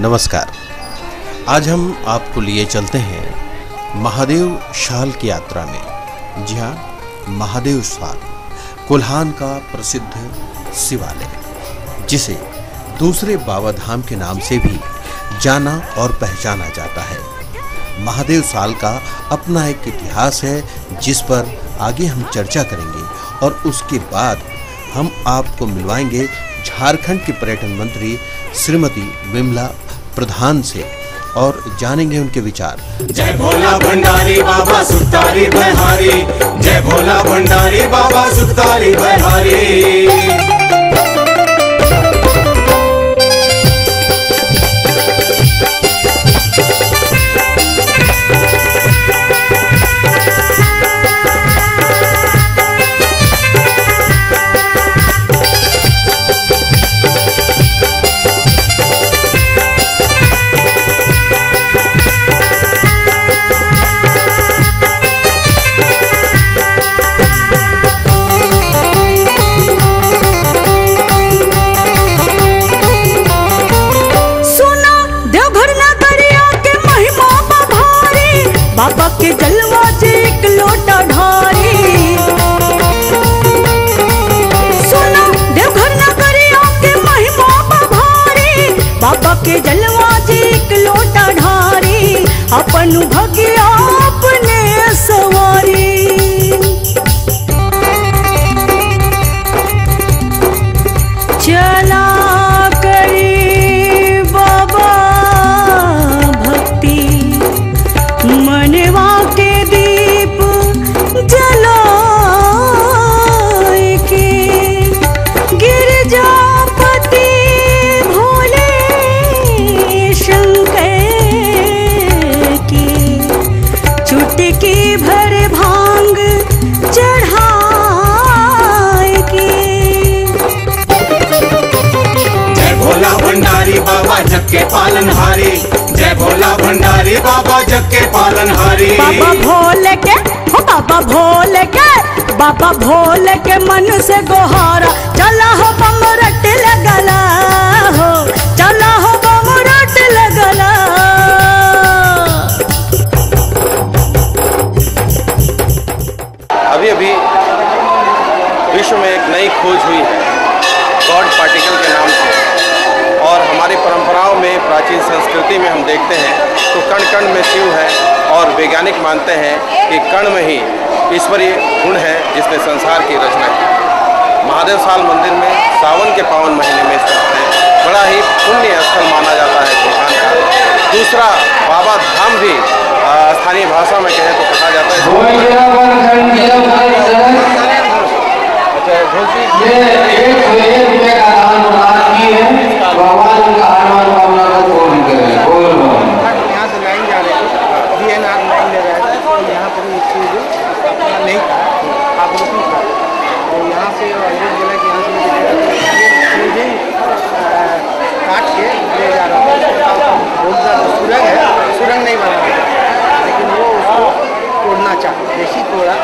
नमस्कार। आज हम आपको लिए चलते हैं महादेव शाल की यात्रा में। जी हाँ, महादेव शाल कोल्हान का प्रसिद्ध शिवालय, जिसे दूसरे बाबा धाम के नाम से भी जाना और पहचाना जाता है। महादेव शाल का अपना एक इतिहास है, जिस पर आगे हम चर्चा करेंगे और उसके बाद हम आपको मिलवाएंगे झारखंड के पर्यटन मंत्री श्रीमती विमला प्रधान से और जानेंगे उनके विचार। जय भोला भंडारी बाबा सुतारी बहारी, जय भोला भंडारी बाबा सुतारी बहारी। बाबा के जलवा से एक लोटा ढारी, सुना देवघर नगरिया के महिमा भारी। बाबा के जलवा से एक लोटा ढारी, अपन भगिया अपने सवारी। चला करी बाबा भक्ति, मनवा के दीप जलाए के, गिरजापति भोले शंकर की चुटकी भर भांग चढ़ाए के। जय भोला भंडारी बाबा जग के पालनहारी, जय भोला भंडारी बाबा जग के पालनहारी। बाबा भोले के हो, बाबा भोले के, बाबा भोले के मन से गोहारा। चला हो बमरट लगला हो, चला हो बमरट लगला। अभी अभी विश्व में एक नई खोज हुई है गॉड पार्टिकल के नाम से, और हमारी परंपराओं में, प्राचीन संस्कृति में हम देखते हैं तो कण कण में शिव है, और वैज्ञानिक मानते हैं कि कण में ही ईश्वरीय गुण है जिसने संसार की रचना की। महादेव शाल मंदिर में सावन के पावन महीने में स्थित है, बड़ा ही पुण्य स्थल माना जाता है कोल्हान का। दूसरा बाबा धाम भी स्थानीय भाषा में कहें तो कहा जाता है। सुरंग नहीं बना, लेकिन वो उसको तोड़ना चाहते, देसी तोड़ा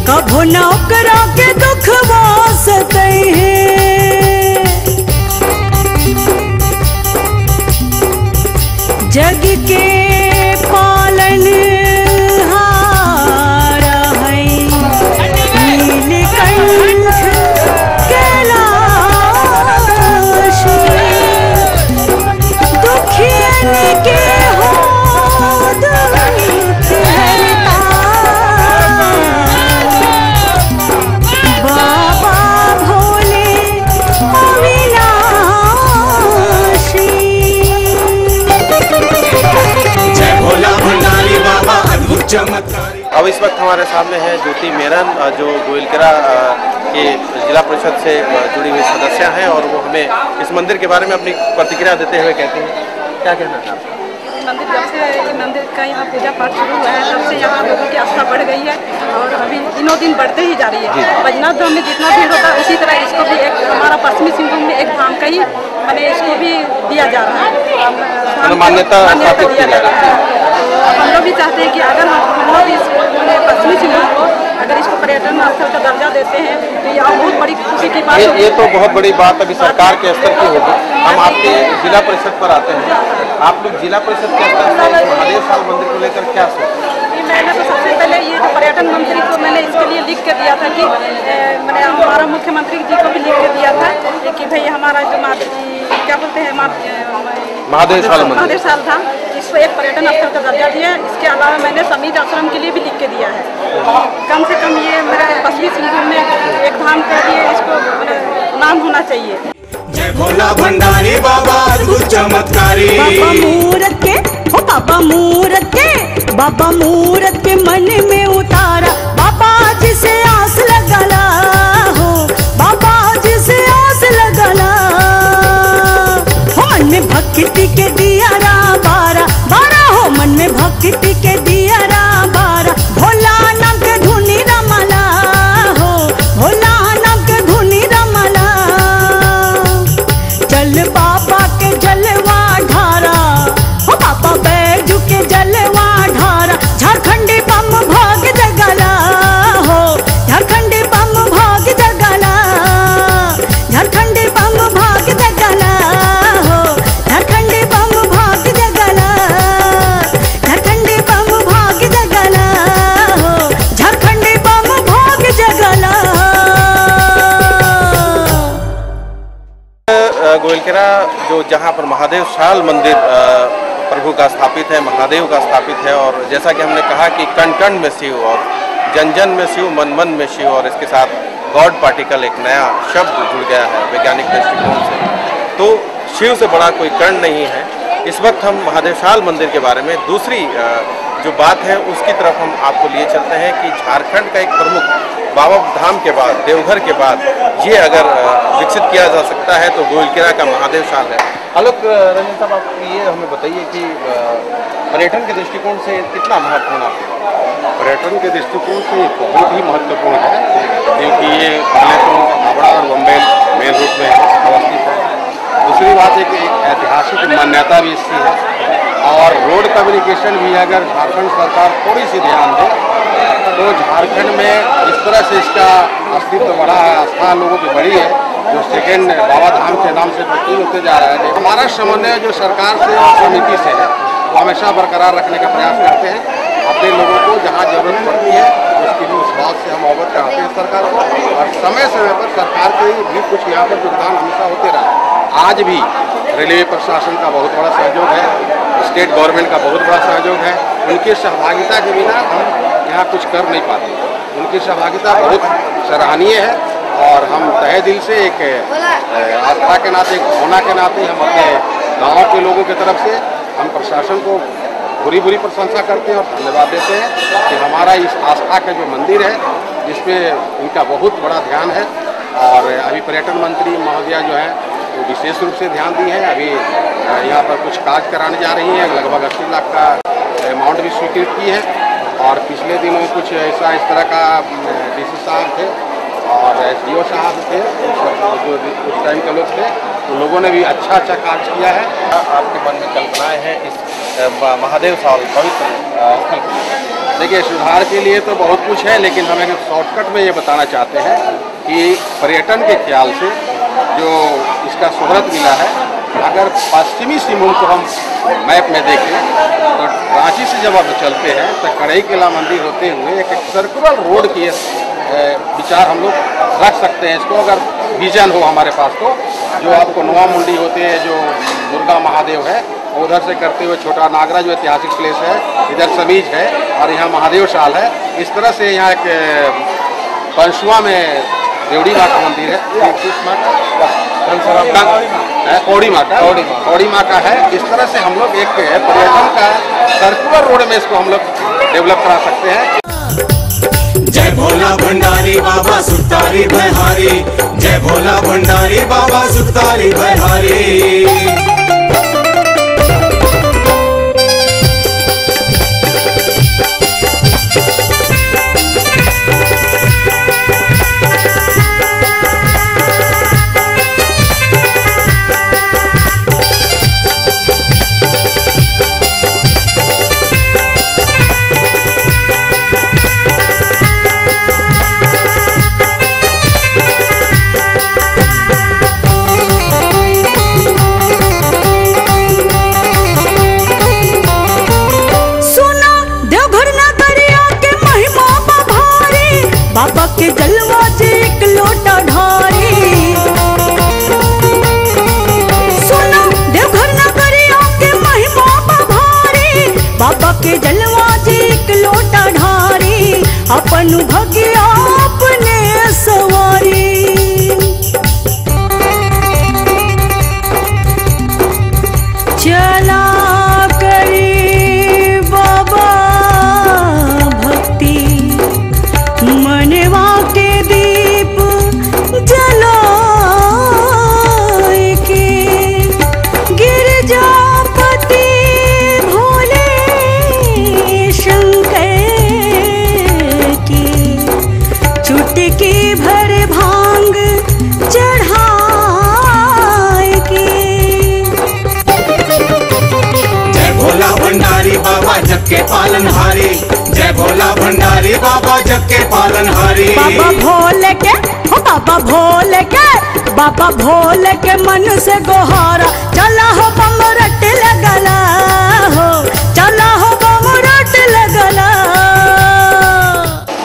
कभो नौकरा के दुख वासते हैं। जग के पालन हारा है नीलकंठ के चमत्कारी। अब इस वक्त हमारे सामने है ज्योति मेरन, जो गोइलकेरा के जिला परिषद से जुड़ी हुई सदस्य हैं, और वो हमें इस मंदिर के बारे में अपनी प्रतिक्रिया देते हुए कहते हैं। क्या कहना है आप? मंदिर जब से मंदिर का यहाँ पूजा पाठ शुरू हुआ है तब से यहाँ लोगों की आस्था बढ़ गई है और अभी दिनों दिन बढ़ते ही जा रही है। बैजनाथ धाम में जितना भीड़ होता है उसी तरह इसको भी एक हमारा पश्चिमी सिंहभूम में एक धाम का ही मैंने इसको भी दिया जा रहा है, मान्यता दिया जा रहा है। हम लोग भी चाहते हैं कि अगर हम लोग इस पश्चिमी सिंहभूम को अगर इसको पर्यटन स्थल का दर्जा देते हैं तो यह बहुत बड़ी खुशी की बात है। ये तो बहुत बड़ी बात अभी सरकार के स्तर की होगी। हम आपके जिला परिषद पर आते हैं, आप लोग जिला परिषद के स्तर से महादेव साल मंदिर को लेकर क्या सोचते हैं? मैंने तो सबसे पहले ये जो पर्यटन मंत्री को मैंने इसके लिए लिख के दिया था कि मैंने हमारा मुख्यमंत्री जी को भी लिख के दिया था कि भाई हमारा जो क्या बोलते हैं महादेव साल था, इसको एक पर्यटन स्थल का दर्जा दिया। इसके अलावा मैंने समीर आश्रम के लिए भी लिख के दिया है। कम से कम ये मेरा पश्चिमी सिंहभूम में एक धाम के लिए इसको नाम होना चाहिए। जय भोला भंडारी बाबा अद्भुत चमत्कारी। बाबा मूरत के हो बाबा मूरत के, बाबा मूरत के मन में उतारा, बाबा जिसे आस लगला हो, बाबा जिसे आस लगला हो, मन में भक्ति के दिया रा बारा बारा हो, मन में भक्ति के दिया रा बारा, भोला नाम के धुनी रमला हो, भोला नाम के धुनी रमला, चल बाबा के जलवा ढारा हो, बाबा बैजू के जलवा ढारा, झारखंडी बम भाग जगला हो, झारखंडी बम भाग जगला, झारखंडी बम भाग जगला हो, झारखंडी बम भाग जगला, झारखंडी बम भाग जगला हो, झारखंडी बम भाग जगला। गोइलकेरा जो जहाँ पर महादेव शाल मंदिर प्रभु का स्थापित है, महादेव का स्थापित है, और जैसा कि हमने कहा कि कण कण में शिव और जन जन में शिव, मन मन में शिव, और इसके साथ गॉड पार्टिकल एक नया शब्द जुड़ गया है वैज्ञानिक दृष्टिकोण से। तो शिव से बड़ा कोई कण नहीं है। इस वक्त हम महादेव शाल मंदिर के बारे में दूसरी जो बात है उसकी तरफ हम आपको लिए चलते हैं कि झारखंड का एक प्रमुख बाबा धाम के बाद, देवघर के बाद ये अगर विकसित किया जा सकता है तो गोइलकेरा का महादेव शाल है। आलोक रंजन साहब, आप ये हमें बताइए कि पर्यटन के दृष्टिकोण से कितना महत्वपूर्ण है? पर्यटन के दृष्टिकोण से बहुत ही महत्वपूर्ण है, क्योंकि ये पहले तो हावड़ा और बम्बई मेन रूट में अवस्थित है। दूसरी बात है कि एक ऐतिहासिक मान्यता भी इसकी है, और रोड कम्युनिकेशन भी अगर झारखंड सरकार थोड़ी सी ध्यान दे तो झारखंड में इस तरह से इसका अस्तित्व बढ़ा है, आस्था लोगों की बढ़ी है, जो सेकेंड बाबा धाम के नाम से प्रतीत होते जा रहा है। हमारा समन्वय जो सरकार से और समिति से है वो हमेशा बरकरार रखने का प्रयास करते हैं। अपने लोगों को जहाँ जरूरत पड़ती है उसके लिए उस बात से हम अवगत कराते हैं सरकार को, और समय समय पर सरकार के भी कुछ यहाँ पर योगदान हमेशा होते रहा। आज भी रेलवे प्रशासन का बहुत बड़ा सहयोग है, स्टेट गवर्नमेंट का बहुत बड़ा सहयोग है। उनकी सहभागिता के बिना हम यहाँ कुछ कर नहीं पाते। उनकी सहभागिता बहुत सराहनीय है, और हम तहे दिल से एक आस्था के नाते, एक भावना के नाते हम अपने गाँव के लोगों की तरफ से हम प्रशासन को बुरी बुरी प्रशंसा करते हैं और धन्यवाद देते हैं कि हमारा इस आस्था का जो मंदिर है जिसमें इनका बहुत बड़ा ध्यान है। और अभी पर्यटन मंत्री महोदया जो है वो विशेष रूप से ध्यान दी है। अभी यहाँ पर कुछ कार्य कराने जा रही हैं, लगभग 80 लाख का अमाउंट भी स्वीकृत की है। और पिछले दिनों कुछ ऐसा इस तरह का DC साहब थे और SDO साहब थे, जो उस टाइम के लोग थे, उन लोगों ने भी अच्छा कार्य किया है। आपके मन में कल्पनाएं हैं इस महादेव साल पवित्र स्थल की? देखिए, सुधार के लिए तो बहुत कुछ है, लेकिन हम एक शॉर्टकट में ये बताना चाहते हैं कि पर्यटन के ख्याल से जो इसका शोहरत मिला है, अगर पश्चिमी सिंहभूम को हम मैप में देखें तो रांची से जब आप चलते हैं तो कढ़ई किला मंदिर होते हुए एक सर्कुलर रोड की विचार हम लोग रख सकते हैं। इसको अगर विजन हो हमारे पास तो जो आपको नवा मुंडी होते हैं, जो दुर्गा महादेव है, उधर से करते हुए छोटा नागरा जो ऐतिहासिक प्लेस है, इधर समीज है और यहाँ महादेव शाल है। इस तरह से यहाँ एक पंचुआ में देवड़ी माँ का मंदिर है, कौड़ी माँ का है। इस तरह से हम लोग एक पर्यटन का सर्कुलर रोड में इसको हम लोग डेवलप करा सकते हैं। जय भोला भंडारी बाबा सुतारी बहारी, जय भोला भंडारी बाबा सुतारी बहारी। बाबा के जलवा से एक लोटा ढारी, सुनो देवघर नगरिया के महिमा भारी। बाबा के जलवा से एक लोटा ढारी, अपन भगिया अपने सवारी। चला करी बाबा भक्ति, मनवा के दीप जलाए के, गिरजापति भोले शंकर की चुटकी भर भांग चढ़ाए के। जय भोला भंडारी बाबा जग के पालनहारी, जय भोला भंडारी बाबा जग के पालनहारी। बाबा भोले के हो बाबा भोले के, बाबा भोले के मन से गोहारा। चला हो बमरट लगला हो, चला हो बमरट लगला।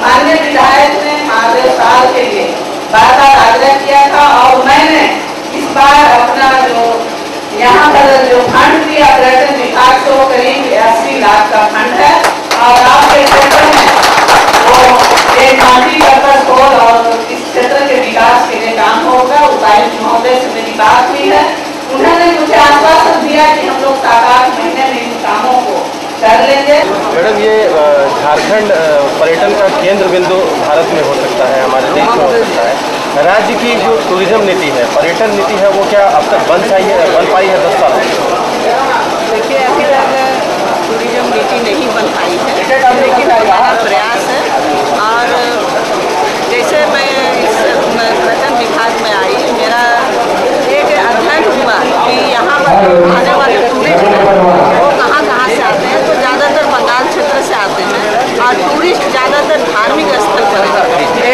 माननीय विधायक ने महादेव साल के लिए बार-बार आग्रह किया था और मैंने इस बार अपना जो यहाँ पर जो फंड दिया पर्यटन विभाग को करीब 80 लाख का फंड है और आपके क्षेत्र में वो एक माटी का खोल और इस क्षेत्र के विकास के लिए काम होगा। उपायुक्त महोदय से मेरी बात हुई है, उन्होंने मुझे आश्वासन दिया कि हम लोग 7-8 महीने में इन कामों को कर लेंगे। मैडम, ये झारखंड पर्यटन का केंद्र बिंदु भारत में हो सकता है, हमारे देश में हो सकता है। राज्य की जो टूरिज्म नीति है, पर्यटन नीति है, वो क्या अब तक बन पाई है 10 साल? देखिए, अभी तक टूरिज्म नीति नहीं बन पाई है, लेकिन हमारा प्रयास है। और जैसे मैं इस पर्यटन विभाग में आई, मेरा एक अध्ययन हुआ कि यहाँ पर आने वाले टूरिस्ट वो कहाँ से आते हैं, तो ज़्यादातर बंगाल क्षेत्र से आते हैं और टूरिस्ट ज़्यादातर धार्मिक स्थल पर है।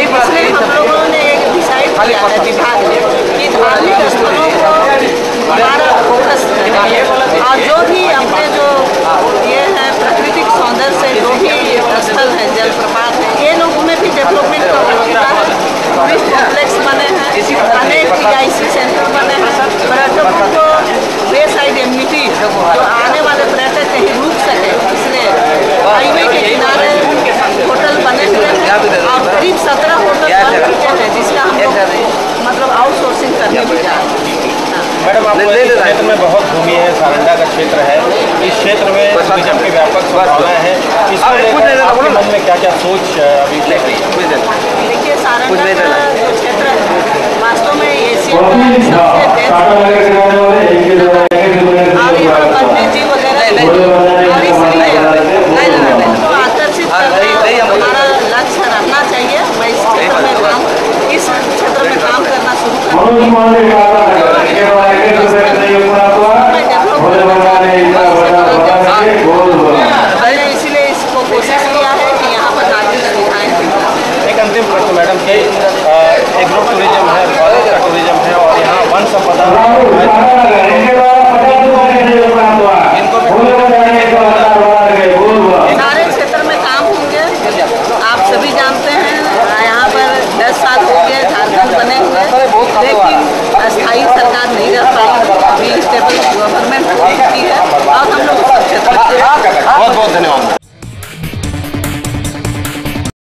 इसलिए हम लोगों ने एक डिसाइड किया है विभाग ने कि धार्मिक स्थलों को हमारा फोकस है और जो भी अपने जो ये है प्राकृतिक सौंदर्य से जो भी स्थल है, जलप्रपात है, ये लोगों में भी डेवलपमेंट का होता है। टूरिस्ट कॉम्प्लेक्स बने हैं, अनेक PIC सेंटर बने हैं, पर्यटकों को वे साइड एम्यूनिटी जो आने वाले पर्यटक कहीं रुक सके, इसलिए हाईवे के किनारे होटल बने हुए हैं और करीब 17 होटल बन चुके हैं, जिसका हम लोग मतलब आउटसोर्सिंग करने में जा रहे हैं। मैडम, आप इस क्षेत्र में बहुत घूमी है, सारंडा का क्षेत्र है, इस क्षेत्र में टूरिज्म की व्यापक संभावनाएं हैं, इसको लेकर आपके मन में क्या क्या सोच अभी चल रही है? देखिए, सारंडा का जो क्षेत्र है वास्तव में एशिया का सबसे बेस्ट और यहाँ वन्य जीव वगैरह और इसलिए तो आकर्षित करना हमारा लक्ष्य रहना चाहिए। मैं इस क्षेत्र में काम करना शुरू मैंने इसलिए इसको कोशिश किया है कि यहाँ पर नागरिक सुविधाएं। एक अंतिम प्रश्न मैडम, कि एग्रो टूरिज्म है, फॉरेस्ट का टूरिज्म है और यहाँ वन संपदा सारे क्षेत्र में काम होंगे। आप सभी जानते हैं यहाँ पर 10 साल हो गए झारखंड बने हुए, लेकिन अस्थायी सरकार नहीं रह पाई, अभी स्टेबल गवर्नमेंट हो चुकी है और हम लोग क्षेत्र बहुत बहुत धन्यवाद।